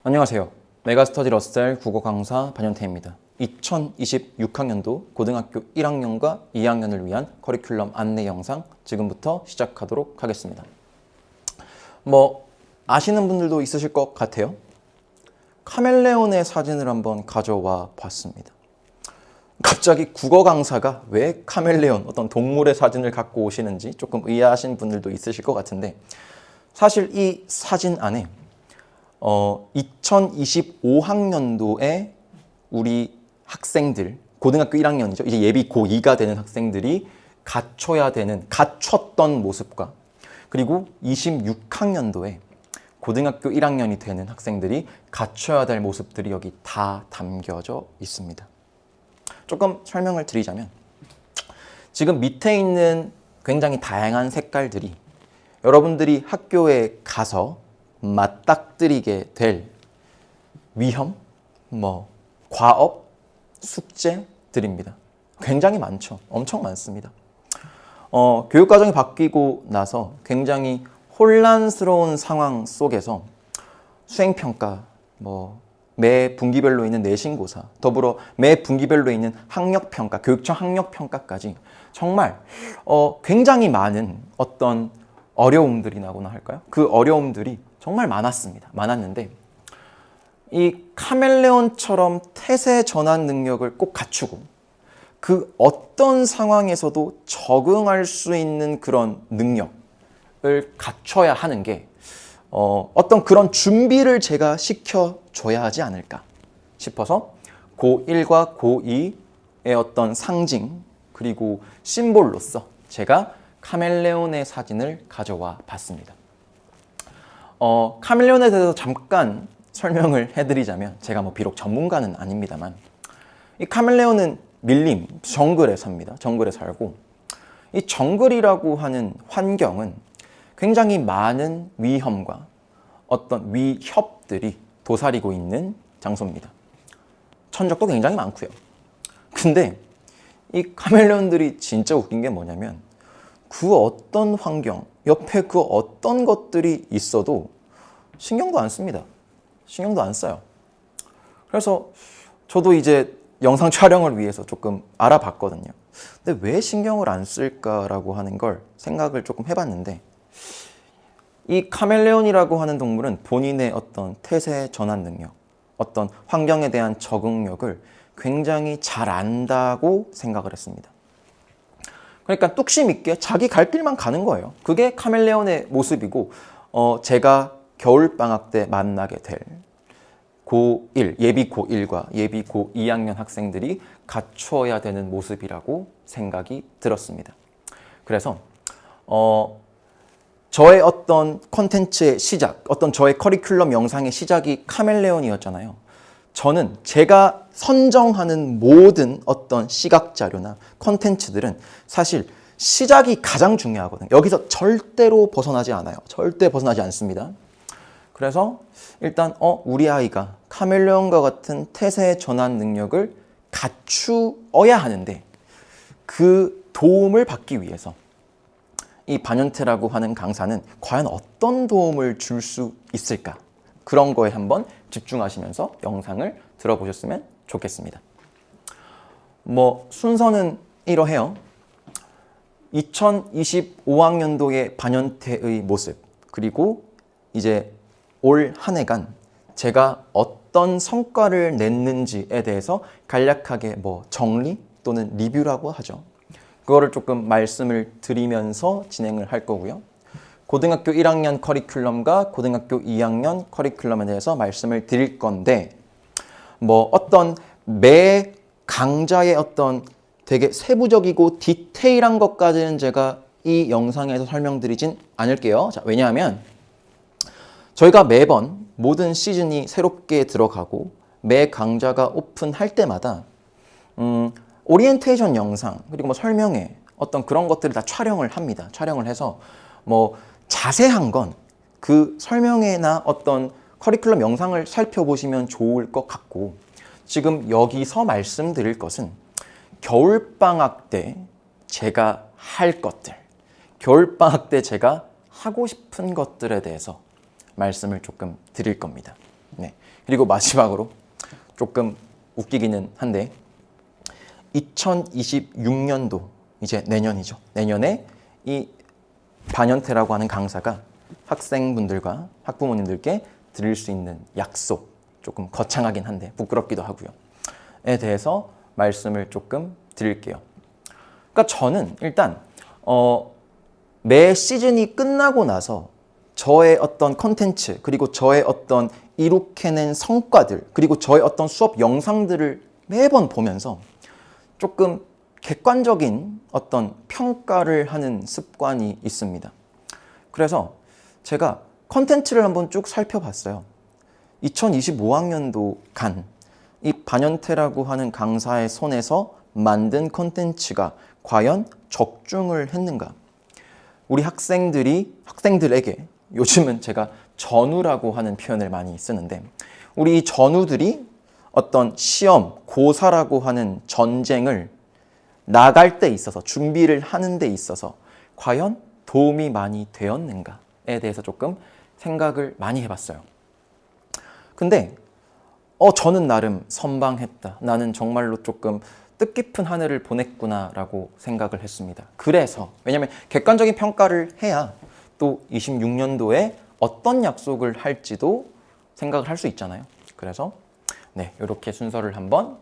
안녕하세요. 메가스터디 러셀 국어 강사 반현태입니다. 2026학년도 고등학교 1학년과 2학년을 위한 커리큘럼 안내 영상 지금부터 시작하도록 하겠습니다. 아시는 분들도 있으실 것 같아요. 카멜레온의 사진을 한번 가져와 봤습니다. 갑자기 국어 강사가 왜 카멜레온, 어떤 동물의 사진을 갖고 오시는지 조금 의아하신 분들도 있으실 것 같은데, 사실 이 사진 안에 2025학년도에 우리 학생들, 고등학교 1학년이죠. 이제 예비 고2가 되는 학생들이 갖췄던 모습과, 그리고 26학년도에 고등학교 1학년이 되는 학생들이 갖춰야 될 모습들이 여기 다 담겨져 있습니다. 조금 설명을 드리자면, 지금 밑에 있는 굉장히 다양한 색깔들이 여러분들이 학교에 가서 맞닥뜨리게 될 위험, 과업, 숙제들입니다. 굉장히 많죠. 엄청 많습니다. 교육과정이 바뀌고 나서 굉장히 혼란스러운 상황 속에서 수행평가, 매 분기별로 있는 내신고사, 더불어 매 분기별로 있는 학력평가, 교육청 학력평가까지 정말 굉장히 많은 어떤 어려움들이라고나 할까요? 그 어려움들이 정말 많았는데, 이 카멜레온처럼 태세 전환 능력을 꼭 갖추고 그 어떤 상황에서도 적응할 수 있는 그런 능력을 갖춰야 하는 게 어떤 그런 준비를 제가 시켜줘야 하지 않을까 싶어서 고1과 고2의 어떤 상징, 그리고 심볼로서 제가 카멜레온의 사진을 가져와 봤습니다. 카멜레온에 대해서 잠깐 설명을 해드리자면, 제가 비록 전문가는 아닙니다만, 이 카멜레온은 밀림, 정글에 삽니다. 정글에 살고, 이 정글이라고 하는 환경은 굉장히 많은 위험과 어떤 위협들이 도사리고 있는 장소입니다. 천적도 굉장히 많고요. 근데 이 카멜레온들이 진짜 웃긴 게 뭐냐면, 그 어떤 환경, 옆에 그 어떤 것들이 있어도 신경도 안 씁니다. 신경도 안 써요. 그래서 저도 이제 영상 촬영을 위해서 조금 알아봤거든요. 근데 왜 신경을 안 쓸까라고 하는 걸 생각을 조금 해봤는데, 이 카멜레온이라고 하는 동물은 본인의 어떤 태세 전환 능력, 어떤 환경에 대한 적응력을 굉장히 잘 안다고 생각을 했습니다. 그러니까 뚝심 있게 자기 갈 길만 가는 거예요. 그게 카멜레온의 모습이고, 제가 겨울방학 때 만나게 될 고1, 예비 고1과 예비 고2학년 학생들이 갖춰야 되는 모습이라고 생각이 들었습니다. 그래서 저의 어떤 콘텐츠의 시작, 어떤 저의 커리큘럼 영상의 시작이 카멜레온이었잖아요. 저는 제가 선정하는 모든 어떤 시각 자료나 콘텐츠들은 사실 시작이 가장 중요하거든요. 여기서 절대로 벗어나지 않아요. 절대 벗어나지 않습니다. 그래서 일단 우리 아이가 카멜레온과 같은 태세 전환 능력을 갖추어야 하는데, 그 도움을 받기 위해서 이 반현태라고 하는 강사는 과연 어떤 도움을 줄 수 있을까? 그런 거에 한번 집중하시면서 영상을 들어보셨으면 좋겠습니다. 순서는 이러해요. 2025학년도의 반현태의 모습, 그리고 이제 올 한 해간 제가 어떤 성과를 냈는지에 대해서 간략하게 정리 또는 리뷰라고 하죠. 그거를 조금 말씀을 드리면서 진행을 할 거고요. 고등학교 1학년 커리큘럼과 고등학교 2학년 커리큘럼에 대해서 말씀을 드릴 건데, 어떤 매 강좌의 어떤 되게 세부적이고 디테일한 것까지는 제가 이 영상에서 설명드리진 않을게요. 자, 왜냐하면 저희가 매번 모든 시즌이 새롭게 들어가고 매 강좌가 오픈할 때마다 오리엔테이션 영상, 그리고 설명회, 어떤 그런 것들을 다 촬영을 합니다. 촬영을 해서 자세한 건 그 설명회나 어떤 커리큘럼 영상을 살펴보시면 좋을 것 같고, 지금 여기서 말씀드릴 것은 겨울방학 때 제가 할 것들, 겨울방학 때 제가 하고 싶은 것들에 대해서 말씀을 조금 드릴 겁니다. 네. 그리고 마지막으로 조금 웃기기는 한데 2026년도 이제 내년이죠. 내년에 이 반연태라고 하는 강사가 학생분들과 학부모님들께 드릴 수 있는 약속, 조금 거창하긴 한데 부끄럽기도 하고요. 에 대해서 말씀을 조금 드릴게요. 그러니까 저는 일단 매 시즌이 끝나고 나서 저의 어떤 컨텐츠, 그리고 저의 어떤 이룩해낸 성과들, 그리고 저의 어떤 수업 영상들을 매번 보면서 조금 객관적인 어떤 평가를 하는 습관이 있습니다. 그래서 제가 컨텐츠를 한번 쭉 살펴봤어요. 2025학년도 간 이 반연태라고 하는 강사의 손에서 만든 컨텐츠가 과연 적중을 했는가? 우리 학생들에게 요즘은 제가 전우라고 하는 표현을 많이 쓰는데 우리 전우들이 어떤 시험, 고사라고 하는 전쟁을 나갈 때 있어서 준비를 하는 데 있어서 과연 도움이 많이 되었는가에 대해서 조금 생각을 많이 해봤어요. 근데 저는 나름 선방했다. 나는 정말로 조금 뜻깊은 한 해를 보냈구나라고 생각을 했습니다. 그래서 왜냐하면 객관적인 평가를 해야 또 26년도에 어떤 약속을 할지도 생각을 할 수 있잖아요. 그래서 네, 이렇게 순서를 한번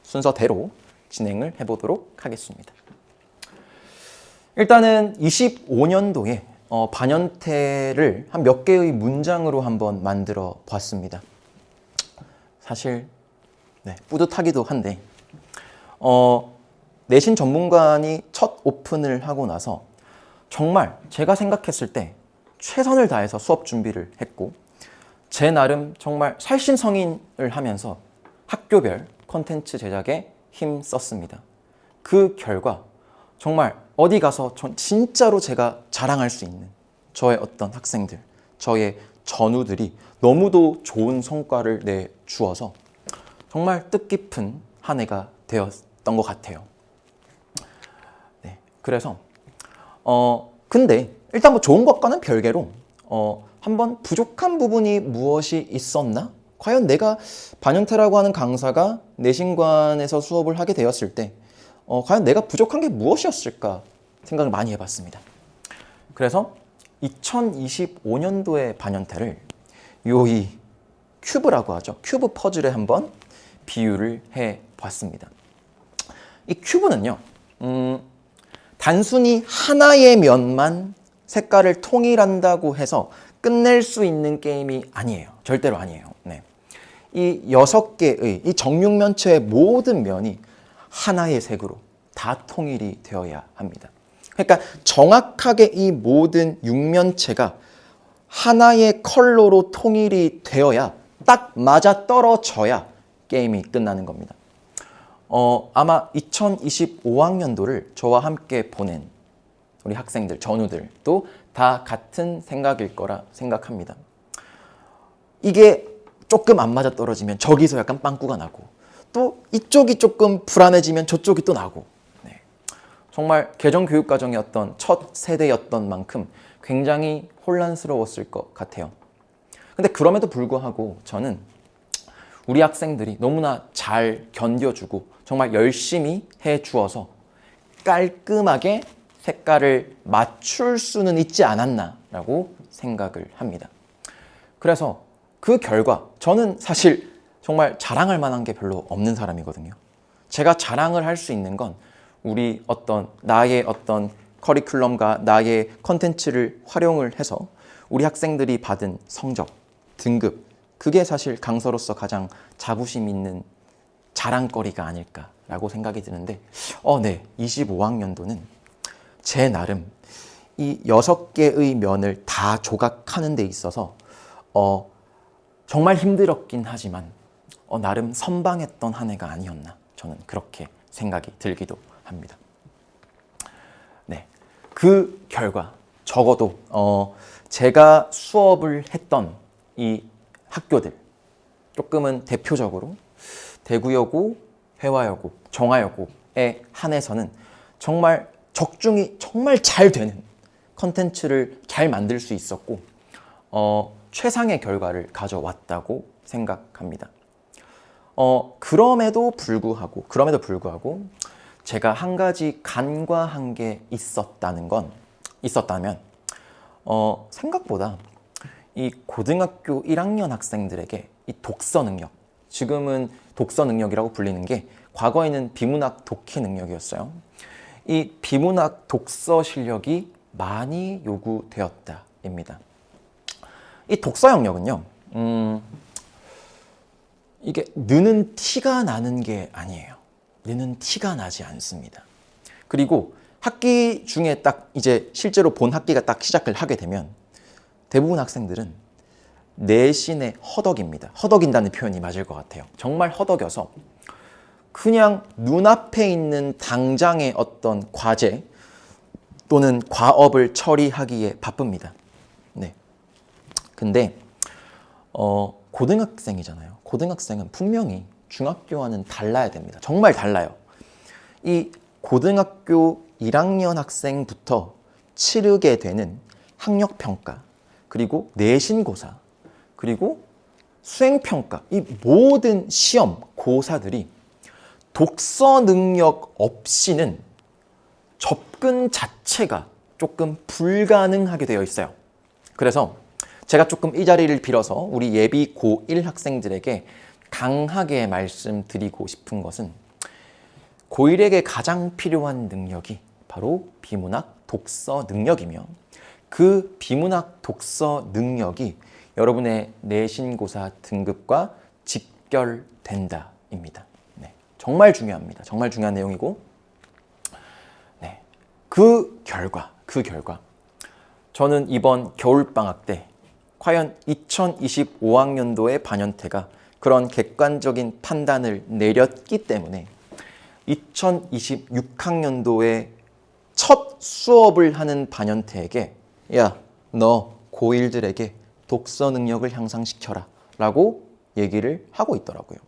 순서대로 진행을 해보도록 하겠습니다. 일단은 25년도에 반연태를 한 몇 개의 문장으로 한번 만들어 봤습니다. 사실 네, 뿌듯하기도 한데 내신 전문관이 첫 오픈을 하고 나서 정말 제가 생각했을 때 최선을 다해서 수업 준비를 했고 제 나름 정말 살신성인을 하면서 학교별 콘텐츠 제작에 힘 썼습니다. 그 결과 정말 어디 가서 진짜로 제가 자랑할 수 있는 저의 어떤 학생들, 저의 전우들이 너무도 좋은 성과를 내주어서 정말 뜻깊은 한 해가 되었던 것 같아요. 네, 그래서 근데 일단 뭐 좋은 것과는 별개로 한번 부족한 부분이 무엇이 있었나? 과연 내가 반연태라고 하는 강사가 내신관에서 수업을 하게 되었을 때 과연 내가 부족한 게 무엇이었을까 생각을 많이 해봤습니다. 그래서 2025년도의 반연태를 이 큐브라고 하죠. 큐브 퍼즐에 한번 비유를 해봤습니다. 이 큐브는요, 단순히 하나의 면만 색깔을 통일한다고 해서 끝낼 수 있는 게임이 아니에요. 절대로 아니에요. 네. 이 6개의 이 정육면체의 모든 면이 하나의 색으로 다 통일이 되어야 합니다. 그러니까 정확하게 이 모든 육면체가 하나의 컬러로 통일이 되어야 딱 맞아 떨어져야 게임이 끝나는 겁니다. 아마 2025학년도를 저와 함께 보낸 우리 학생들, 전우들도 다 같은 생각일 거라 생각합니다. 이게 조금 안 맞아 떨어지면 저기서 약간 빵꾸가 나고 또 이쪽이 조금 불안해지면 저쪽이 또 나고 네. 정말 개정교육과정의 어떤 첫 세대였던 만큼 굉장히 혼란스러웠을 것 같아요. 근데 그럼에도 불구하고 저는 우리 학생들이 너무나 잘 견뎌주고 정말 열심히 해주어서 깔끔하게 색깔을 맞출 수는 있지 않았나라고 생각을 합니다. 그래서 그 결과 저는 사실 정말 자랑할 만한 게 별로 없는 사람이거든요. 제가 자랑을 할 수 있는 건 우리 나의 어떤 커리큘럼과 나의 컨텐츠를 활용을 해서 우리 학생들이 받은 성적, 등급, 그게 사실 강사로서 가장 자부심 있는 자랑거리가 아닐까라고 생각이 드는데 네, 25학년도는 제 나름 이 6개의 면을 다 조각하는 데 있어서 정말 힘들었긴 하지만 나름 선방했던 한 해가 아니었나 저는 그렇게 생각이 들기도 합니다. 네, 그 결과 적어도 제가 수업을 했던 이 학교들 조금은 대표적으로 대구여고, 회화여고, 정화여고에 한해서는 정말 적중이 정말 잘 되는 컨텐츠를 잘 만들 수 있었고 최상의 결과를 가져왔다고 생각합니다. 그럼에도 불구하고 제가 한 가지 간과한 게 있었다면 생각보다 이 고등학교 1학년 학생들에게 이 독서 능력, 지금은 독서 능력이라고 불리는 게 과거에는 비문학 독해 능력이었어요. 이 비문학 독서 실력이 많이 요구되었다입니다. 이 독서 영역은요, 이게 느는 티가 나는 게 아니에요. 느는 티가 나지 않습니다. 그리고 학기 중에 딱 이제 실제로 본 학기가 딱 시작을 하게 되면 대부분 학생들은 내신에 허덕입니다. 허덕인다는 표현이 맞을 것 같아요. 정말 허덕여서 그냥 눈앞에 있는 당장의 어떤 과제 또는 과업을 처리하기에 바쁩니다. 네. 근데 고등학생이잖아요. 고등학생은 분명히 중학교와는 달라야 됩니다. 정말 달라요. 이 고등학교 1학년 학생부터 치르게 되는 학력평가, 그리고 내신고사, 그리고 수행평가, 이 모든 시험, 고사들이 독서 능력 없이는 접근 자체가 조금 불가능하게 되어 있어요. 그래서 제가 조금 이 자리를 빌어서 우리 예비 고1 학생들에게 강하게 말씀드리고 싶은 것은 고1에게 가장 필요한 능력이 바로 비문학 독서 능력이며 그 비문학 독서 능력이 여러분의 내신고사 등급과 직결된다입니다. 네, 정말 중요합니다. 정말 중요한 내용이고, 네, 그 결과 저는 이번 겨울방학 때 과연 2025학년도의 반연태가 그런 객관적인 판단을 내렸기 때문에 2026학년도에 첫 수업을 하는 반연태에게 야, 너 고1들에게 독서 능력을 향상시켜라 라고 얘기를 하고 있더라고요.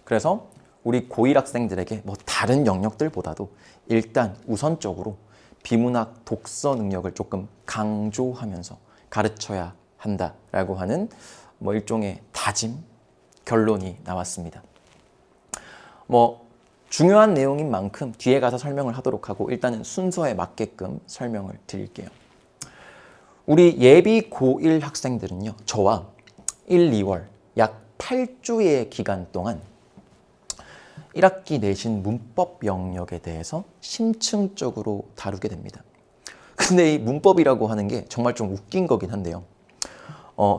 그래서 우리 고1 학생들에게 뭐 다른 영역들보다도 일단 우선적으로 비문학 독서 능력을 조금 강조하면서 가르쳐야 한다라고 하는 뭐 일종의 다짐, 결론이 나왔습니다. 뭐 중요한 내용인 만큼 뒤에 가서 설명을 하도록 하고 일단은 순서에 맞게끔 설명을 드릴게요. 우리 예비 고1 학생들은요, 저와 1, 2월 약 8주의 기간 동안 1학기 내신 문법 영역에 대해서 심층적으로 다루게 됩니다. 근데 이 문법이라고 하는 게 정말 좀 웃긴 거긴 한데요.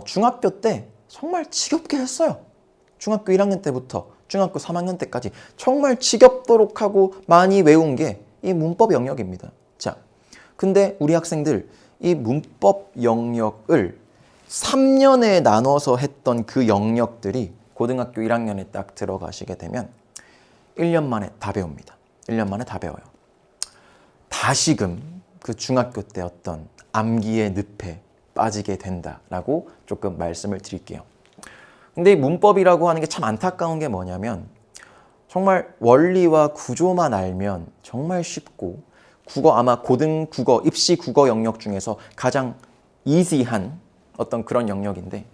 중학교 때 정말 지겹게 했어요. 중학교 1학년 때부터 중학교 3학년 때까지 정말 지겹도록 하고 많이 외운 게 이 문법 영역입니다. 자, 근데 우리 학생들 이 문법 영역을 3년에 나눠서 했던 그 영역들이 고등학교 1학년에 딱 들어가시게 되면 1년 만에 다 배웁니다. 1년 만에 다 배워요. 다시금 그 중학교 때 어떤 암기의 늪에 빠지게 된다라고 조금 말씀을 드릴게요. 근데 이 문법이라고 하는 게 참 안타까운 게 뭐냐면 정말 원리와 구조만 알면 정말 쉽고 국어 아마 고등 국어, 입시 국어 영역 중에서 가장 이지한 어떤 그런 영역인데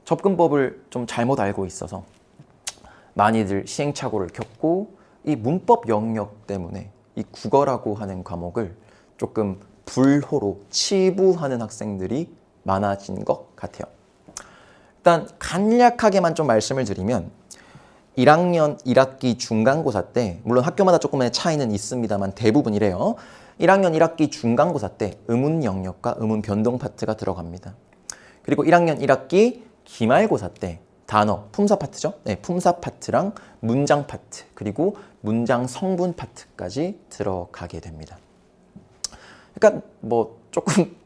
접근법을 좀 잘못 알고 있어서 많이들 시행착오를 겪고 이 문법 영역 때문에 이 국어라고 하는 과목을 조금 불호로 치부하는 학생들이 많아진 것 같아요. 일단 간략하게만 좀 말씀을 드리면 1학년 1학기 중간고사 때 물론 학교마다 조금의 차이는 있습니다만 대부분 이래요. 1학년 1학기 중간고사 때 의문 영역과 의문 변동 파트가 들어갑니다. 그리고 1학년 1학기 기말고사 때 단어, 품사 파트죠. 네, 품사 파트랑 문장 파트 그리고 문장 성분 파트까지 들어가게 됩니다. 그러니까 뭐 조금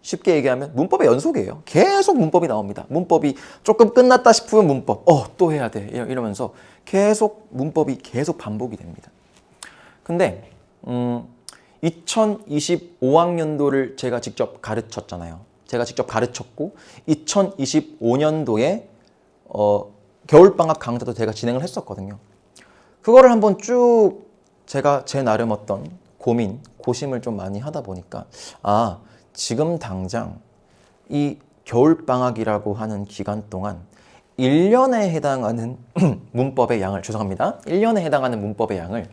쉽게 얘기하면 문법의 연속이에요. 계속 문법이 나옵니다. 문법이 조금 끝났다 싶으면 문법, 또 해야 돼 이러면서 계속 문법이 계속 반복이 됩니다. 근데 2025학년도를 제가 직접 가르쳤잖아요. 제가 직접 가르쳤고 2025년도에 겨울방학 강좌도 제가 진행을 했었거든요. 그거를 한번 쭉 제가 제 나름 어떤 고민, 고심을 좀 많이 하다 보니까 지금 당장 이 겨울방학이라고 하는 기간 동안 1년에 해당하는 문법의 양을, 죄송합니다. 1년에 해당하는 문법의 양을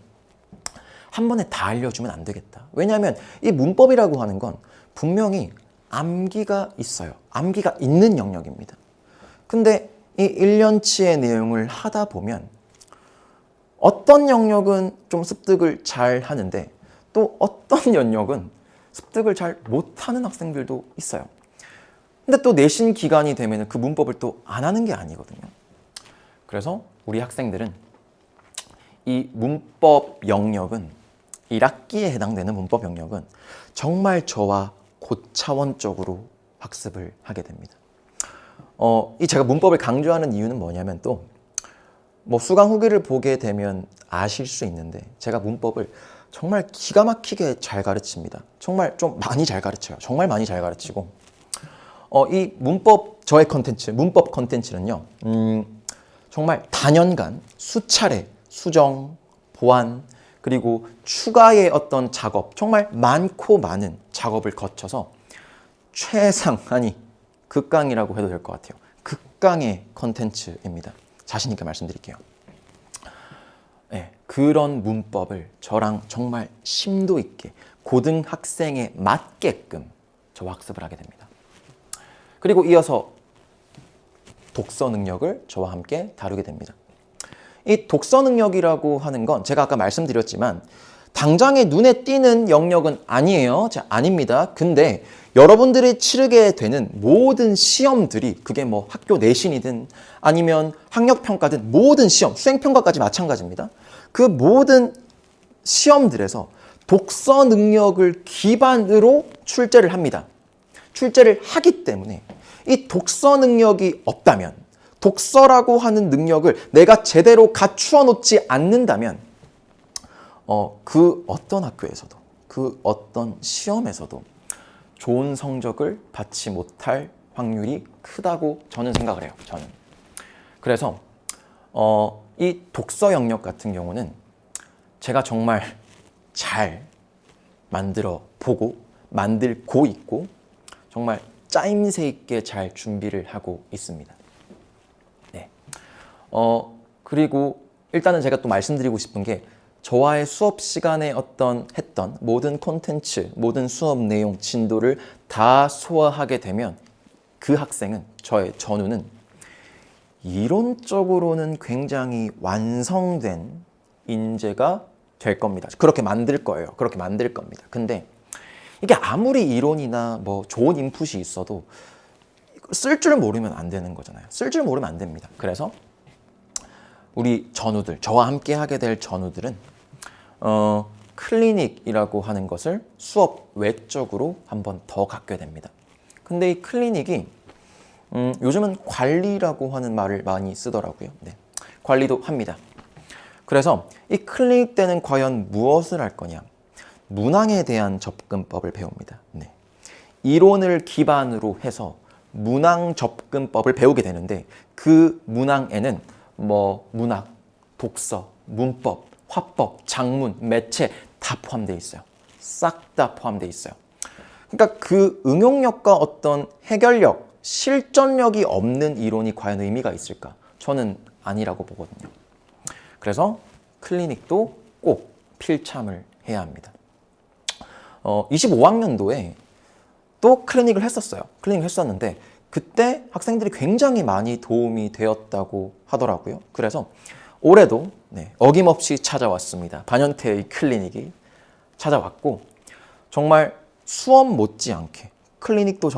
한 번에 다 알려주면 안 되겠다. 왜냐하면 이 문법이라고 하는 건 분명히 암기가 있어요. 암기가 있는 영역입니다. 근데 이 1년치의 내용을 하다 보면 어떤 영역은 좀 습득을 잘 하는데 또 어떤 영역은 습득을 잘 못하는 학생들도 있어요. 근데 또 내신 기간이 되면 그 문법을 또 안 하는 게 아니거든요. 그래서 우리 학생들은 이 문법 영역은 1학기에 해당되는 문법 영역은 정말 저와 고차원적으로 학습을 하게 됩니다. 이 제가 문법을 강조하는 이유는 뭐냐면 또 뭐 수강 후기를 보게 되면 아실 수 있는데 제가 문법을 정말 기가 막히게 잘 가르칩니다. 정말 좀 많이 잘 가르쳐요. 정말 많이 잘 가르치고 이 문법 저의 컨텐츠, 문법 컨텐츠는요. 정말 단연간 수차례 수정, 보완 그리고 추가의 어떤 작업, 정말 많고 많은 작업을 거쳐서 최상, 아니 극강이라고 해도 될 것 같아요. 극강의 컨텐츠입니다. 자신 있게 말씀드릴게요. 네, 그런 문법을 저랑 정말 심도 있게 고등학생에 맞게끔 저와 학습을 하게 됩니다. 그리고 이어서 독서 능력을 저와 함께 다루게 됩니다. 이 독서 능력이라고 하는 건 제가 아까 말씀드렸지만 당장에 눈에 띄는 영역은 아니에요. 아닙니다. 근데 여러분들이 치르게 되는 모든 시험들이 그게 뭐 학교 내신이든 아니면 학력평가든 모든 시험, 수행평가까지 마찬가지입니다. 그 모든 시험들에서 독서 능력을 기반으로 출제를 합니다. 출제를 하기 때문에 이 독서 능력이 없다면 독서라고 하는 능력을 내가 제대로 갖추어 놓지 않는다면 그 어떤 학교에서도 그 어떤 시험에서도 좋은 성적을 받지 못할 확률이 크다고 저는 생각을 해요. 저는. 그래서 이 독서 영역 같은 경우는 제가 정말 잘 만들어 보고 만들고 있고 정말 짜임새 있게 잘 준비를 하고 있습니다. 네. 그리고 일단은 제가 또 말씀드리고 싶은 게 저와의 수업 시간에 했던 모든 콘텐츠, 모든 수업 내용, 진도를 다 소화하게 되면 그 학생은 전우는 이론적으로는 굉장히 완성된 인재가 될 겁니다. 그렇게 만들 거예요. 그렇게 만들 겁니다. 근데 이게 아무리 이론이나 뭐 좋은 인풋이 있어도 쓸 줄 모르면 안 되는 거잖아요. 쓸 줄 모르면 안 됩니다. 그래서 우리 전우들, 저와 함께 하게 될 전우들은 클리닉이라고 하는 것을 수업 외적으로 한 번 더 갖게 됩니다. 근데 이 클리닉이 요즘은 관리라고 하는 말을 많이 쓰더라고요. 네, 관리도 합니다. 그래서 이 클리닉 때는 과연 무엇을 할 거냐? 문항에 대한 접근법을 배웁니다. 네. 이론을 기반으로 해서 문항 접근법을 배우게 되는데 그 문항에는 뭐 문학, 독서, 문법, 화법, 작문, 매체 다 포함되어 있어요. 싹 다 포함되어 있어요. 그러니까 그 응용력과 어떤 해결력, 실전력이 없는 이론이 과연 의미가 있을까? 저는 아니라고 보거든요. 그래서 클리닉도 꼭 필참을 해야 합니다. 25학년도에 또 클리닉을 했었어요. 클리닉을 했었는데 그때 학생들이 굉장히 많이 도움이 되었다고 하더라고요. 그래서 올해도 어김없이 찾아왔습니다. 반연태의 클리닉이 찾아왔고 정말 수업 못지않게 클리닉도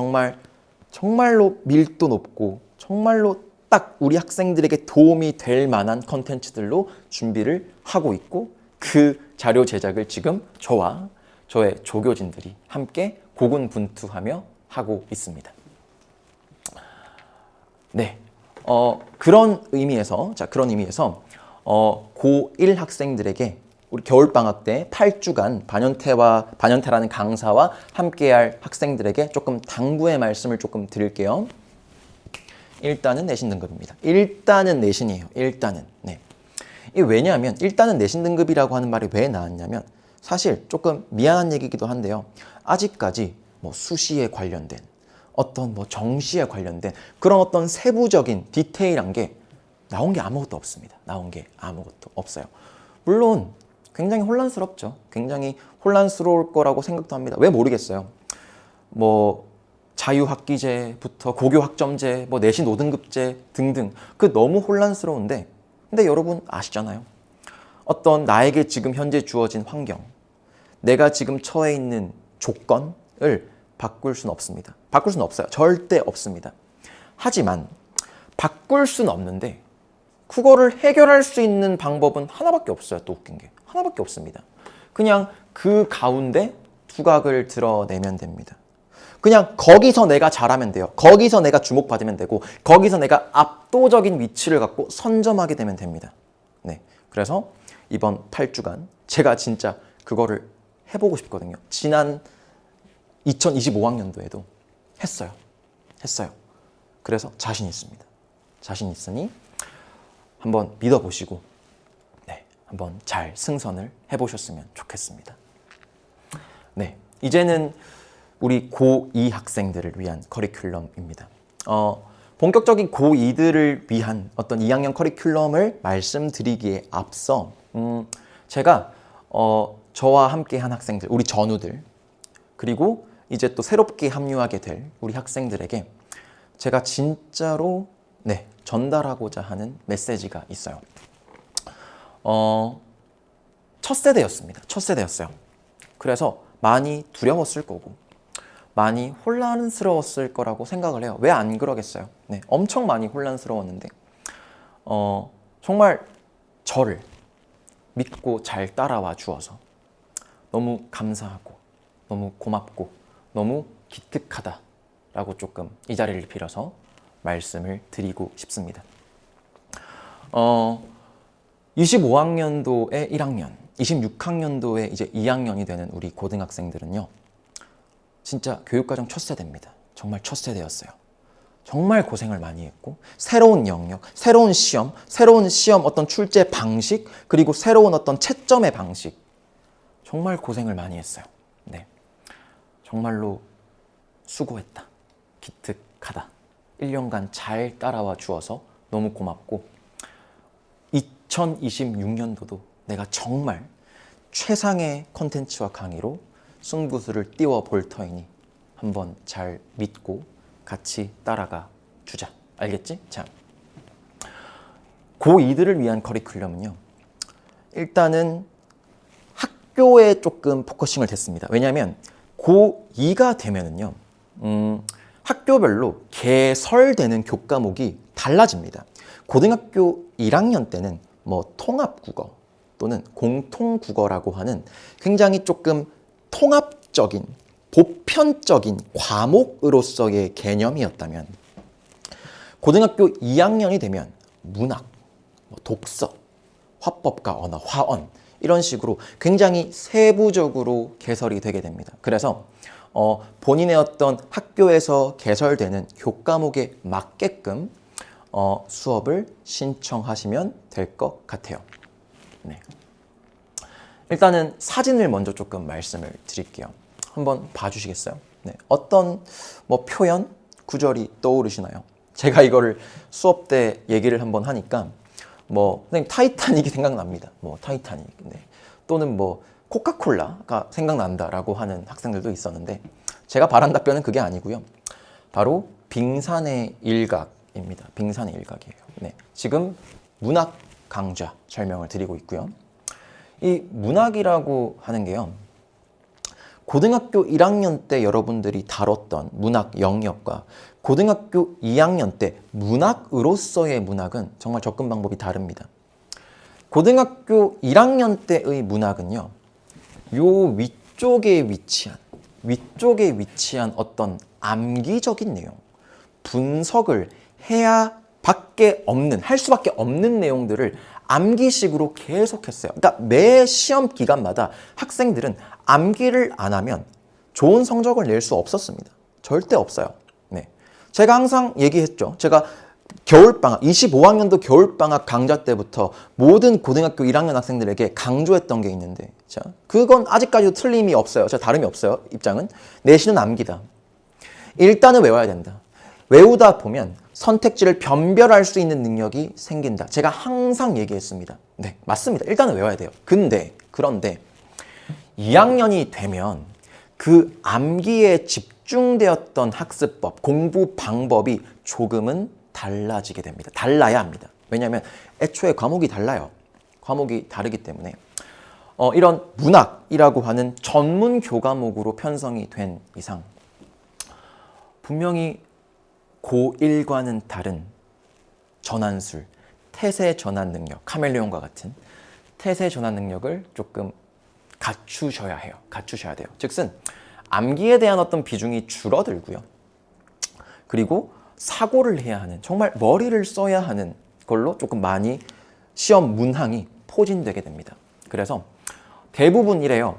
정말로 밀도 높고 정말로 딱 우리 학생들에게 도움이 될 만한 컨텐츠들로 준비를 하고 있고 그 자료 제작을 지금 저와 저의 조교진들이 함께 고군분투하며 하고 있습니다. 네, 그런 의미에서 고1 학생들에게 우리 겨울방학 때 8주간 반연태라는 강사와 함께할 학생들에게 조금 당부의 말씀을 조금 드릴게요. 일단은 내신 등급입니다. 일단은 내신이에요. 일단은. 네. 이게 왜냐하면 일단은 내신 등급이라고 하는 말이 왜 나왔냐면 사실 조금 미안한 얘기이기도 한데요. 아직까지 뭐 수시에 관련된 어떤 뭐 정시에 관련된 그런 어떤 세부적인 디테일한 게 나온 게 아무것도 없습니다. 나온 게 아무것도 없어요. 물론 굉장히 혼란스럽죠. 굉장히 혼란스러울 거라고 생각도 합니다. 왜 모르겠어요. 뭐 자유학기제부터 고교학점제, 뭐 내신 5등급제 등등 그 너무 혼란스러운데 근데 여러분 아시잖아요. 어떤 나에게 지금 현재 주어진 환경, 내가 지금 처해 있는 조건을 바꿀 수는 없습니다. 바꿀 수는 없어요. 절대 없습니다. 하지만 바꿀 수는 없는데 그거를 해결할 수 있는 방법은 하나밖에 없어요. 또 웃긴 게 하나밖에 없습니다. 그냥 그 가운데 두각을 드러내면 됩니다. 그냥 거기서 내가 잘하면 돼요. 거기서 내가 주목받으면 되고 거기서 내가 압도적인 위치를 갖고 선점하게 되면 됩니다. 네, 그래서 이번 8주간 제가 진짜 그거를 해보고 싶거든요. 지난 2025학년도에도 했어요. 그래서 자신 있습니다. 자신 있으니 한번 믿어보시고 네, 한번 잘 승선을 해보셨으면 좋겠습니다. 네, 이제는 우리 고2 학생들을 위한 커리큘럼입니다. 본격적인 고2들을 위한 어떤 2학년 커리큘럼을 말씀드리기에 앞서 제가 저와 함께 한 학생들, 우리 전우들 그리고 이제 또 새롭게 합류하게 될 우리 학생들에게 제가 진짜로 네, 전달하고자 하는 메시지가 있어요. 첫 세대였습니다. 첫 세대였어요. 그래서 많이 두려웠을 거고 많이 혼란스러웠을 거라고 생각을 해요. 왜 안 그러겠어요? 네, 엄청 많이 혼란스러웠는데 정말 저를 믿고 잘 따라와 주어서 너무 감사하고 너무 고맙고 너무 기특하다라고 조금 이 자리를 빌어서 말씀을 드리고 싶습니다. 25학년도에 1학년, 26학년도에 이제 2학년이 되는 우리 고등학생들은요. 진짜 교육과정 첫 세대입니다. 정말 첫 세대였어요. 정말 고생을 많이 했고 새로운 영역, 새로운 시험 어떤 출제 방식 그리고 새로운 어떤 채점의 방식 정말 고생을 많이 했어요. 네, 정말로 수고했다. 기특하다. 1년간 잘 따라와 주어서 너무 고맙고 2026년도도 내가 정말 최상의 컨텐츠와 강의로 승부수를 띄워볼 터이니 한번 잘 믿고 같이 따라가 주자. 알겠지? 자, 고2들을 위한 커리큘럼은요. 일단은 학교에 조금 포커싱을 했습니다. 왜냐하면 고2가 되면은요. 학교별로 개설되는 교과목이 달라집니다. 고등학교 1학년 때는 뭐 통합국어 또는 공통국어라고 하는 굉장히 조금 통합적인 보편적인 과목으로서의 개념이었다면 고등학교 2학년이 되면 문학, 독서, 화법과 언어, 화언 이런 식으로 굉장히 세부적으로 개설이 되게 됩니다. 그래서 본인의 어떤 학교에서 개설되는 교과목에 맞게끔 수업을 신청하시면 될 것 같아요. 네. 일단은 사진을 먼저 조금 말씀을 드릴게요. 한번 봐주시겠어요? 네. 어떤 뭐 표현, 구절이 떠오르시나요? 제가 이거를 수업 때 얘기를 한번 하니까 뭐 선생님 타이타닉이 생각납니다. 뭐 타이타닉, 네. 또는 뭐 코카콜라가 생각난다라고 하는 학생들도 있었는데 제가 바란 답변은 그게 아니고요. 바로 빙산의 일각입니다. 빙산의 일각이에요. 네. 지금 문학 강좌 설명을 드리고 있고요. 이 문학이라고 하는 게요. 고등학교 1학년 때 여러분들이 다뤘던 문학 영역과 고등학교 2학년 때 문학으로서의 문학은 정말 접근 방법이 다릅니다. 고등학교 1학년 때의 문학은요. 요 위쪽에 위치한 어떤 암기적인 내용, 분석을 해야 할 수밖에 없는 내용들을 암기식으로 계속했어요. 그러니까 매 시험 기간마다 학생들은 암기를 안 하면 좋은 성적을 낼 수 없었습니다. 절대 없어요. 네. 제가 항상 얘기했죠. 제가 겨울방학, 25학년도 겨울방학 강좌 때부터 모든 고등학교 1학년 학생들에게 강조했던 게 있는데, 자, 그건 아직까지도 틀림이 없어요. 다름이 없어요. 입장은. 내신은 암기다. 일단은 외워야 된다. 외우다 보면 선택지를 변별할 수 있는 능력이 생긴다. 제가 항상 얘기했습니다. 네, 맞습니다. 일단은 외워야 돼요. 그런데 2학년이 되면 그 암기에 집중되었던 학습법, 공부 방법이 조금은 달라지게 됩니다. 달라야 합니다. 왜냐하면 애초에 과목이 달라요. 과목이 다르기 때문에 이런 문학이라고 하는 전문 교과목으로 편성이 된 이상 분명히 고1과는 다른 전환술, 태세 전환 능력, 카멜레온과 같은 태세 전환 능력을 조금 갖추셔야 해요. 갖추셔야 돼요. 즉슨 암기에 대한 어떤 비중이 줄어들고요. 그리고 사고를 해야 하는, 정말 머리를 써야 하는 걸로 조금 많이 시험 문항이 포진되게 됩니다. 그래서 대부분 이래요.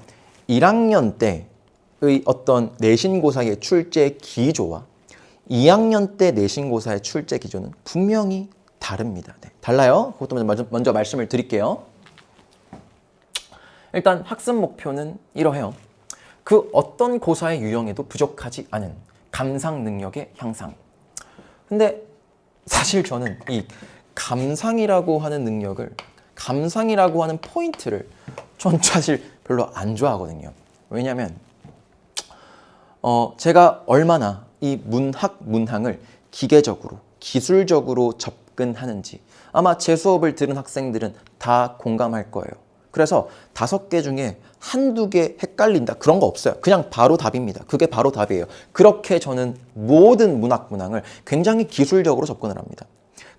1학년 때의 어떤 내신고사의 출제 기조와 2학년 때 내신고사의 출제 기조는 분명히 다릅니다. 네, 달라요. 그것도 먼저 말씀을 드릴게요. 일단 학습 목표는 이러해요. 그 어떤 고사의 유형에도 부족하지 않은 감상 능력의 향상. 근데 사실 저는 이 감상이라고 하는 능력을, 감상이라고 하는 포인트를 전 사실 별로 안 좋아하거든요. 왜냐하면 제가 얼마나 이 문항을 기계적으로, 기술적으로 접근하는지 아마 제 수업을 들은 학생들은 다 공감할 거예요. 그래서 5개 중에 한두 개 헷갈린다, 그런 거 없어요. 그냥 바로 답입니다. 그게 바로 답이에요. 그렇게 저는 모든 문항을 굉장히 기술적으로 접근을 합니다.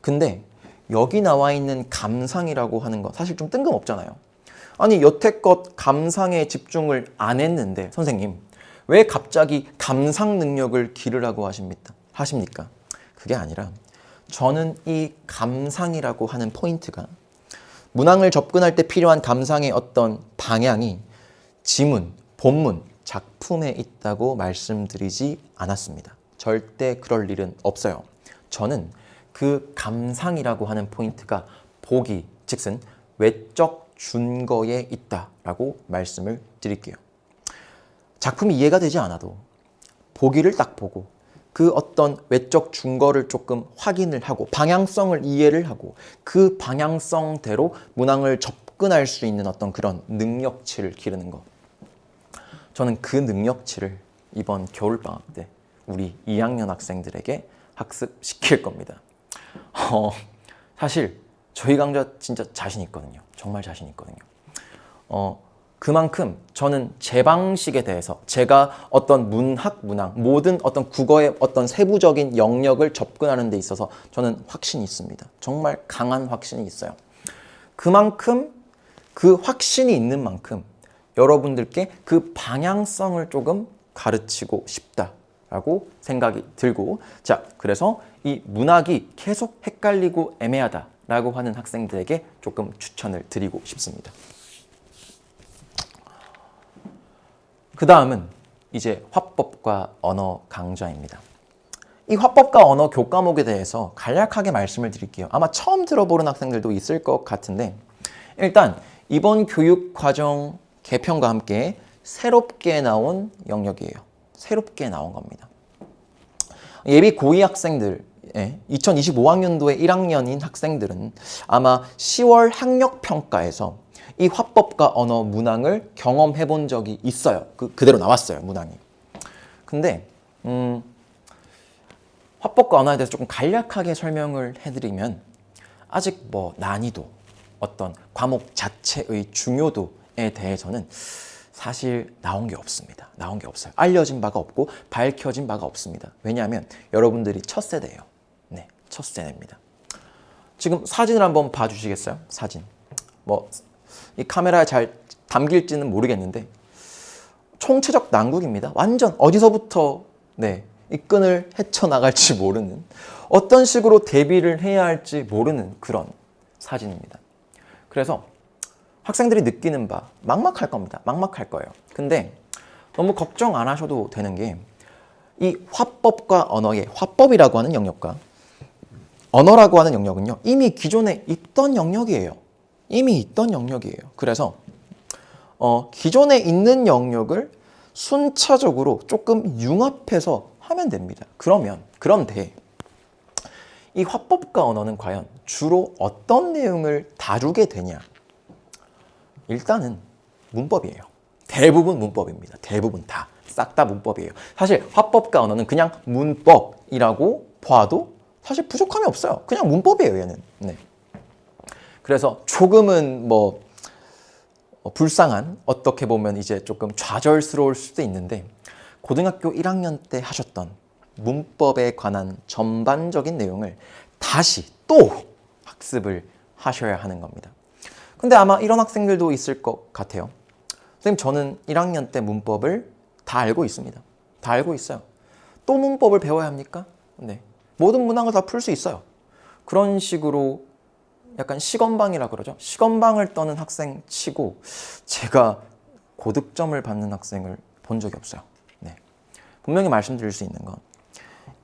근데 여기 나와 있는 감상이라고 하는 거 사실 좀 뜬금없잖아요. 아니 여태껏 감상에 집중을 안 했는데 선생님 왜 갑자기 감상 능력을 기르라고 하십니까? 그게 아니라 저는 이 감상이라고 하는 포인트가 문항을 접근할 때 필요한 감상의 어떤 방향이 지문, 본문, 작품에 있다고 말씀드리지 않았습니다. 절대 그럴 일은 없어요. 저는 그 감상이라고 하는 포인트가 보기, 즉슨 외적 준거에 있다라고 말씀을 드릴게요. 작품이 이해가 되지 않아도 보기를 딱 보고 그 어떤 외적 준거를 조금 확인을 하고 방향성을 이해를 하고 그 방향성대로 문항을 접근할 수 있는 어떤 그런 능력치를 기르는 것. 저는 그 능력치를 이번 겨울방학 때 우리 2학년 학생들에게 학습시킬 겁니다. 사실 저희 강좌 진짜 자신 있거든요. 정말 자신 있거든요. 그만큼 저는 제 방식에 대해서 제가 어떤 문항, 모든 어떤 국어의 어떤 세부적인 영역을 접근하는 데 있어서 저는 확신이 있습니다. 정말 강한 확신이 있어요. 그만큼 그 확신이 있는 만큼 여러분들께 그 방향성을 조금 가르치고 싶다라고 생각이 들고, 자, 그래서 이 문학이 계속 헷갈리고 애매하다라고 하는 학생들에게 조금 추천을 드리고 싶습니다. 그 다음은 이제 화법과 언어 강좌입니다. 이 화법과 언어 교과목에 대해서 간략하게 말씀을 드릴게요. 아마 처음 들어보는 학생들도 있을 것 같은데, 일단 이번 교육과정 개편과 함께 새롭게 나온 영역이에요. 새롭게 나온 겁니다. 예비 고2 학생들, 2025학년도에 1학년인 학생들은 아마 10월 학력평가에서 이 화법과 언어 문항을 경험해 본 적이 있어요. 그대로 나왔어요, 문항이. 근데 화법과 언어에 대해서 조금 간략하게 설명을 해드리면 아직 뭐 난이도, 어떤 과목 자체의 중요도에 대해서는 사실 나온 게 없습니다. 나온 게 없어요. 알려진 바가 없고 밝혀진 바가 없습니다. 왜냐하면 여러분들이 첫 세대예요. 네, 첫 세대입니다. 지금 사진을 한번 봐주시겠어요? 사진. 이 카메라에 잘 담길지는 모르겠는데 총체적 난국입니다. 완전 어디서부터 이 끈을 헤쳐나갈지 모르는, 어떤 식으로 대비를 해야 할지 모르는 그런 사진입니다. 그래서 학생들이 느끼는 바 막막할 겁니다. 막막할 거예요. 근데 너무 걱정 안 하셔도 되는 게 이 화법과 언어의 화법이라고 하는 영역과 언어라고 하는 영역은요, 이미 기존에 있던 영역이에요. 이미 있던 영역이에요. 그래서 기존에 있는 영역을 순차적으로 조금 융합해서 하면 됩니다. 그런데 이 화법과 언어는 과연 주로 어떤 내용을 다루게 되냐? 일단은 문법이에요. 대부분 문법입니다. 대부분 다. 싹 다 문법이에요. 사실 화법과 언어는 그냥 문법이라고 봐도 사실 부족함이 없어요. 그냥 문법이에요, 얘는. 네. 그래서 조금은 불쌍한, 어떻게 보면 이제 조금 좌절스러울 수도 있는데, 고등학교 1학년 때 하셨던 문법에 관한 전반적인 내용을 다시 또 학습을 하셔야 하는 겁니다. 근데 아마 이런 학생들도 있을 것 같아요. 선생님, 저는 1학년 때 문법을 다 알고 있습니다. 다 알고 있어요. 또 문법을 배워야 합니까? 네. 모든 문항을 다 풀 수 있어요. 그런 식으로 약간 시건방이라 그러죠. 시건방을 떠는 학생 치고 제가 고득점을 받는 학생을 본 적이 없어요. 네. 분명히 말씀드릴 수 있는 건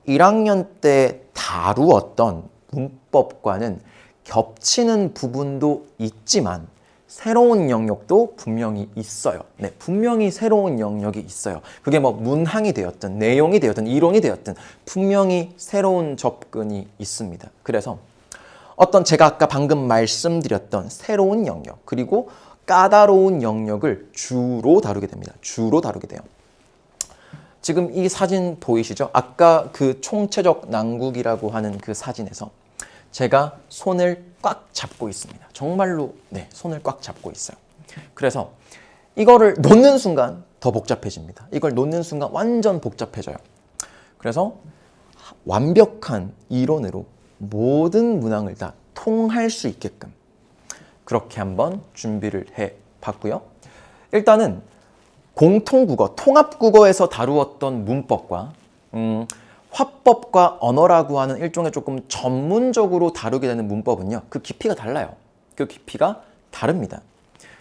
1학년 때 다루었던 문법과는 겹치는 부분도 있지만 새로운 영역도 분명히 있어요. 네, 분명히 새로운 영역이 있어요. 그게 문항이 되었든 내용이 되었든 이론이 되었든 분명히 새로운 접근이 있습니다. 그래서 어떤 제가 아까 방금 말씀드렸던 새로운 영역 그리고 까다로운 영역을 주로 다루게 됩니다. 주로 다루게 돼요. 지금 이 사진 보이시죠? 아까 그 총체적 난국이라고 하는 그 사진에서 제가 손을 꽉 잡고 있습니다. 정말로 네, 손을 꽉 잡고 있어요. 그래서 이거를 놓는 순간 더 복잡해집니다. 이걸 놓는 순간 완전 복잡해져요. 그래서 완벽한 이론으로 모든 문항을 다 통할 수 있게끔 그렇게 한번 준비를 해봤고요. 일단은 공통국어, 통합국어에서 다루었던 문법과 화법과 언어라고 하는 일종의 조금 전문적으로 다루게 되는 문법은요. 그 깊이가 달라요. 그 깊이가 다릅니다.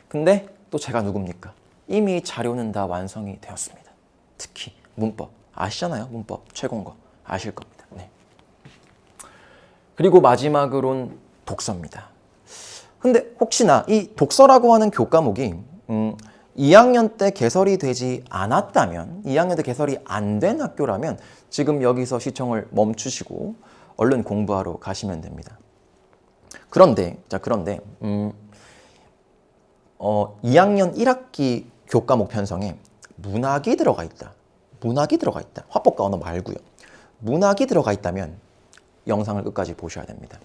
근데 또 제가 누굽니까? 이미 자료는 다 완성이 되었습니다. 특히 문법. 아시잖아요. 문법 최고인 거 아실 겁니다. 네. 그리고 마지막으로는 독서입니다. 근데 혹시나 이 독서라고 하는 교과목이 2학년 때 개설이 되지 않았다면 2학년 때 개설이 안 된 학교라면 지금 여기서 시청을 멈추시고 얼른 공부하러 가시면 됩니다. 그런데 2학년 1학기 교과목 편성에 문학이 들어가 있다. 문학이 들어가 있다. 화법과 언어 말고요. 문학이 들어가 있다면 영상을 끝까지 보셔야 됩니다.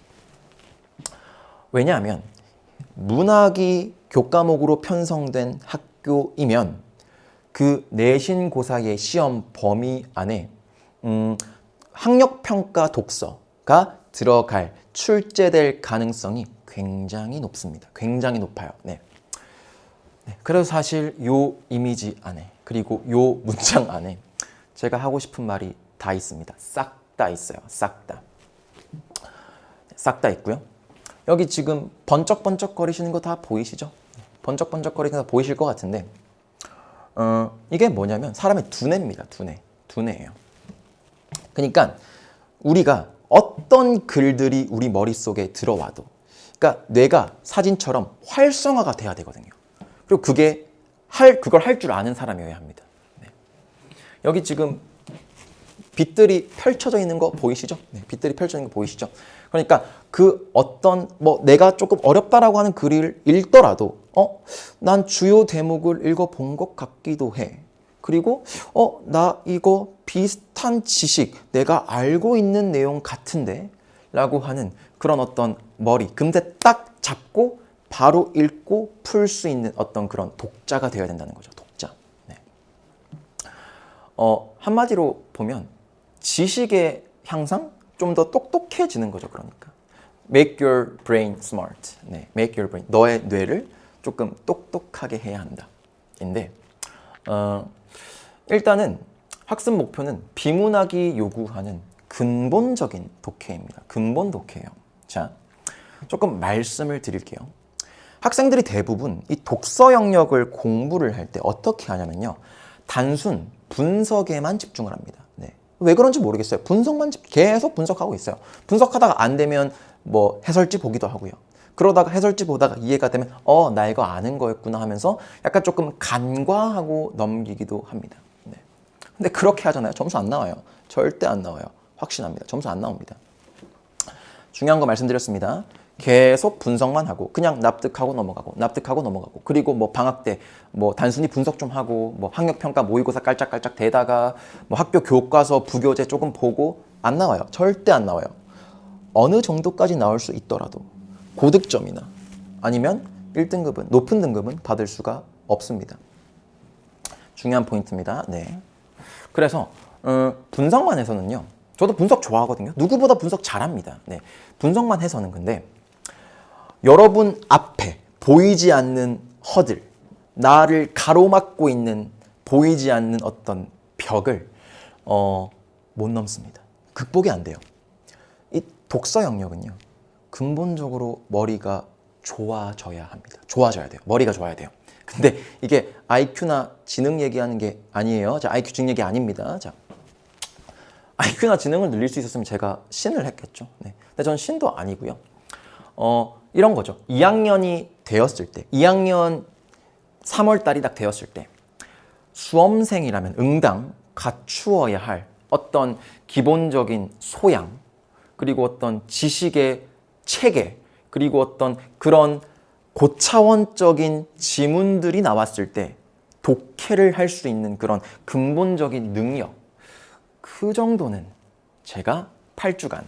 왜냐하면 문학이 교과목으로 편성된 학교이면 그 내신고사의 시험 범위 안에 학력평가 독서가 들어갈 출제될 가능성이 굉장히 높습니다. 굉장히 높아요. 네. 그래서 사실 요 이미지 안에 그리고 요 문장 안에 제가 하고 싶은 말이 다 있습니다. 싹 다 있어요. 싹 다. 싹 다 있고요. 여기 지금 번쩍번쩍 거리시는 거 다 보이시죠? 번쩍번쩍 거리는 거 보이실 것 같은데 이게 뭐냐면 사람의 두뇌입니다. 두뇌예요. 그러니까 우리가 어떤 글들이 우리 머릿속에 들어와도 그러니까 뇌가 사진처럼 활성화가 돼야 되거든요. 그리고 그걸 할 줄 아는 사람이어야 합니다. 네. 여기 지금 빛들이 펼쳐져 있는 거 보이시죠? 네, 빛들이 펼쳐져 있는 거 보이시죠? 그러니까 그 어떤 내가 조금 어렵다라고 하는 글을 읽더라도 난 주요 대목을 읽어본 것 같기도 해. 그리고 나 이거 비슷한 지식 내가 알고 있는 내용 같은데 라고 하는 그런 어떤 금세 딱 잡고 바로 읽고 풀 수 있는 어떤 그런 독자가 되어야 된다는 거죠. 독자. 네. 한마디로 보면 지식의 향상? 좀 더 똑똑해지는 거죠. 그러니까 make your brain smart. 네, make your brain. 너의 뇌를 조금 똑똑하게 해야 한다. 인데 일단은 학습 목표는 비문학이 요구하는 근본적인 독해입니다. 근본 독해예요. 자, 조금 말씀을 드릴게요. 학생들이 대부분 이 독서 영역을 공부를 할 때 어떻게 하냐면요. 단순 분석에만 집중을 합니다. 네. 왜 그런지 모르겠어요. 계속 분석하고 있어요. 분석하다가 안 되면 해설지 보기도 하고요. 그러다가 해설지 보다가 이해가 되면 나 이거 아는 거였구나 하면서 약간 조금 간과하고 넘기기도 합니다. 네. 근데 그렇게 하잖아요. 점수 안 나와요. 절대 안 나와요. 확신합니다. 점수 안 나옵니다. 중요한 거 말씀드렸습니다. 계속 분석만 하고 그냥 납득하고 넘어가고 납득하고 넘어가고 그리고 뭐 방학 때 뭐 단순히 분석 좀 하고 뭐 학력평가 모의고사 깔짝깔짝 대다가 뭐 학교 교과서 부교재 조금 보고 안 나와요. 절대 안 나와요. 어느 정도까지 나올 수 있더라도 고득점이나 아니면 1등급은 높은 등급은 받을 수가 없습니다. 중요한 포인트입니다. 네. 그래서 분석만 해서는요. 저도 분석 좋아하거든요. 누구보다 분석 잘합니다. 네. 분석만 해서는 근데 여러분 앞에 보이지 않는 허들, 나를 가로막고 있는 보이지 않는 어떤 벽을 못 넘습니다. 극복이 안 돼요. 이 독서 영역은요. 근본적으로 머리가 좋아져야 합니다. 좋아져야 돼요. 머리가 좋아야 돼요. 근데 이게 IQ나 지능 얘기하는 게 아니에요. 자, IQ 지능 얘기 아닙니다. 자, IQ나 지능을 늘릴 수 있었으면 제가 신을 했겠죠. 네. 근데 저는 신도 아니고요. 이런 거죠. 2학년이 되었을 때, 2학년 3월 달이 딱 되었을 때 수험생이라면 응당 갖추어야 할 어떤 기본적인 소양, 그리고 어떤 지식의 체계, 그리고 어떤 그런 고차원적인 지문들이 나왔을 때 독해를 할 수 있는 그런 근본적인 능력, 그 정도는 제가 8주간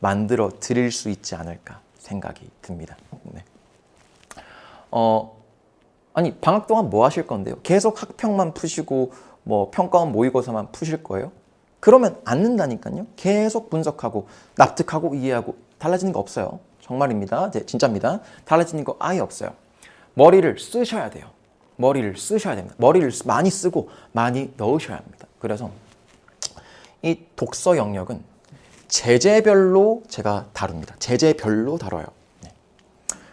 만들어 드릴 수 있지 않을까 생각이 듭니다. 네. 아니 방학 동안 뭐 하실 건데요? 계속 학평만 푸시고 뭐 평가원 모의고사만 푸실 거예요? 그러면 안 는다니까요. 계속 분석하고 납득하고 이해하고 달라지는 거 없어요. 정말입니다. 진짜입니다. 달라지는 거 아예 없어요. 머리를 쓰셔야 돼요. 머리를 쓰셔야 됩니다. 머리를 많이 쓰고 많이 넣으셔야 합니다. 그래서 이 독서 영역은 제재별로 제가 다룹니다. 제재별로 다뤄요. 네.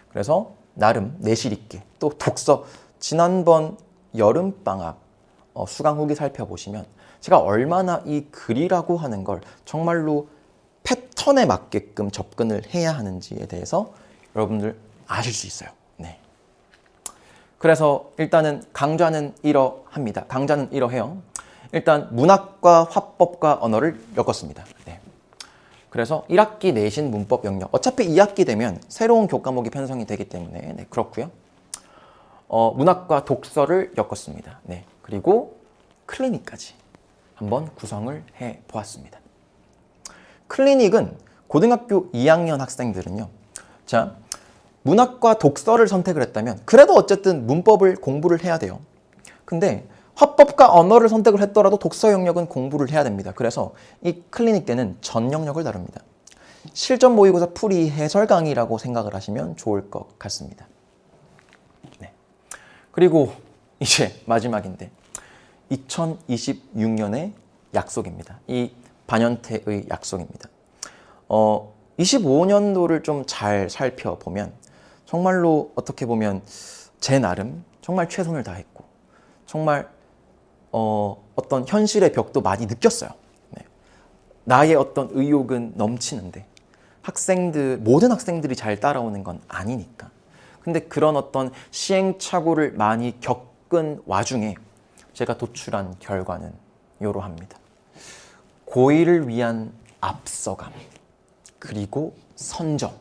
그래서 나름 내실 있게 또 독서 지난번 여름방학 수강 후기 살펴보시면 제가 얼마나 이 글이라고 하는 걸 정말로 패턴에 맞게끔 접근을 해야 하는지에 대해서 여러분들 아실 수 있어요. 네. 그래서 일단은 강좌는 이러합니다. 강좌는 이러해요. 일단 문학과 화법과 언어를 엮었습니다. 네. 그래서 1학기 내신 문법 영역, 어차피 2학기 되면 새로운 교과목이 편성이 되기 때문에 네, 그렇고요. 문학과 독서를 엮었습니다. 네. 그리고 클리닉까지 한번 구성을 해보았습니다. 클리닉은 고등학교 2학년 학생들은요. 자, 문학과 독서를 선택을 했다면 그래도 어쨌든 문법을 공부를 해야 돼요. 근데 화법과 언어를 선택을 했더라도 독서 영역은 공부를 해야 됩니다. 그래서 이 클리닉 때는 전 영역을 다룹니다. 실전 모의고사 풀이 해설 강의라고 생각을 하시면 좋을 것 같습니다. 네. 그리고 이제 마지막인데 2026년의 약속입니다. 이 반연태의 약속입니다. 25년도를 좀 잘 살펴보면 정말로 어떻게 보면 제 나름 정말 최선을 다했고 정말 어떤 현실의 벽도 많이 느꼈어요. 네. 나의 어떤 의욕은 넘치는데 모든 학생들이 잘 따라오는 건 아니니까. 근데 그런 어떤 시행착오를 많이 겪은 와중에 제가 도출한 결과는 이러합니다. 고1을 위한 앞서감, 그리고 선점.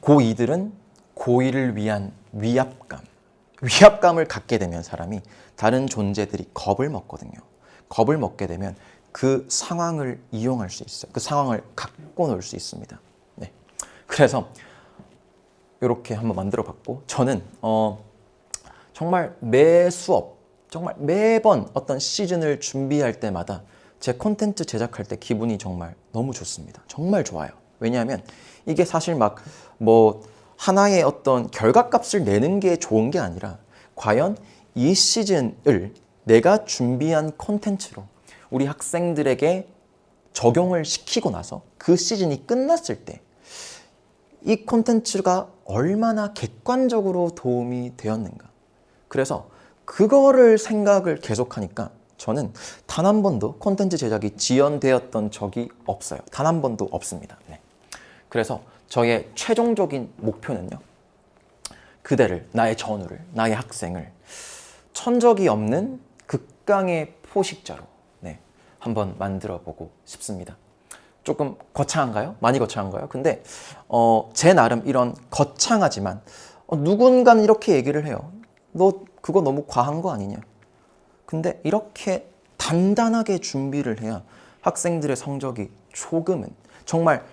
고2들은 고1을 위한 위압감. 위압감을 갖게 되면 사람이 다른 존재들이 겁을 먹거든요. 겁을 먹게 되면 그 상황을 이용할 수 있어요. 그 상황을 갖고 놀 수 있습니다. 네. 그래서 이렇게 한번 만들어 봤고 저는 정말 매 수업, 정말 매번 어떤 시즌을 준비할 때마다 제 콘텐츠 제작할 때 기분이 정말 너무 좋습니다. 정말 좋아요. 왜냐하면 이게 사실 막 뭐 하나의 어떤 결과값을 내는 게 좋은 게 아니라 과연 이 시즌을 내가 준비한 콘텐츠로 우리 학생들에게 적용을 시키고 나서 그 시즌이 끝났을 때 이 콘텐츠가 얼마나 객관적으로 도움이 되었는가. 그래서 그거를 생각을 계속하니까 저는 단 한 번도 콘텐츠 제작이 지연되었던 적이 없어요. 단 한 번도 없습니다. 네. 그래서 저의 최종적인 목표는요. 그대를, 나의 전우를, 나의 학생을 천적이 없는 극강의 포식자로 네, 한번 만들어 보고 싶습니다. 조금 거창한가요? 많이 거창한가요? 근데 제 나름 이런 거창하지만 누군가는 이렇게 얘기를 해요. 너 그거 너무 과한 거 아니냐? 근데 이렇게 단단하게 준비를 해야 학생들의 성적이 정말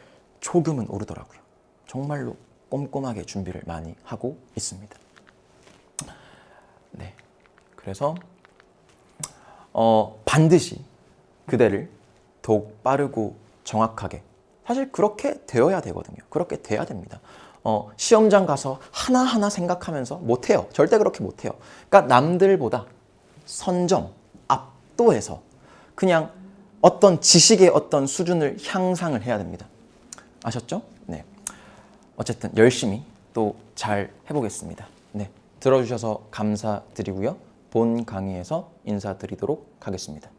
조금은 오르더라고요. 정말로 꼼꼼하게 준비를 많이 하고 있습니다. 네, 그래서 반드시 그대를 더욱 빠르고 정확하게, 사실 그렇게 되어야 되거든요. 그렇게 돼야 됩니다. 시험장 가서 하나하나 생각하면서 못해요. 절대 그렇게 못해요. 그러니까 남들보다 선점, 압도해서 그냥 어떤 지식의 어떤 수준을 향상을 해야 됩니다. 아셨죠? 네. 어쨌든 열심히 또 잘 해보겠습니다. 네. 들어주셔서 감사드리고요. 본 강의에서 인사드리도록 하겠습니다.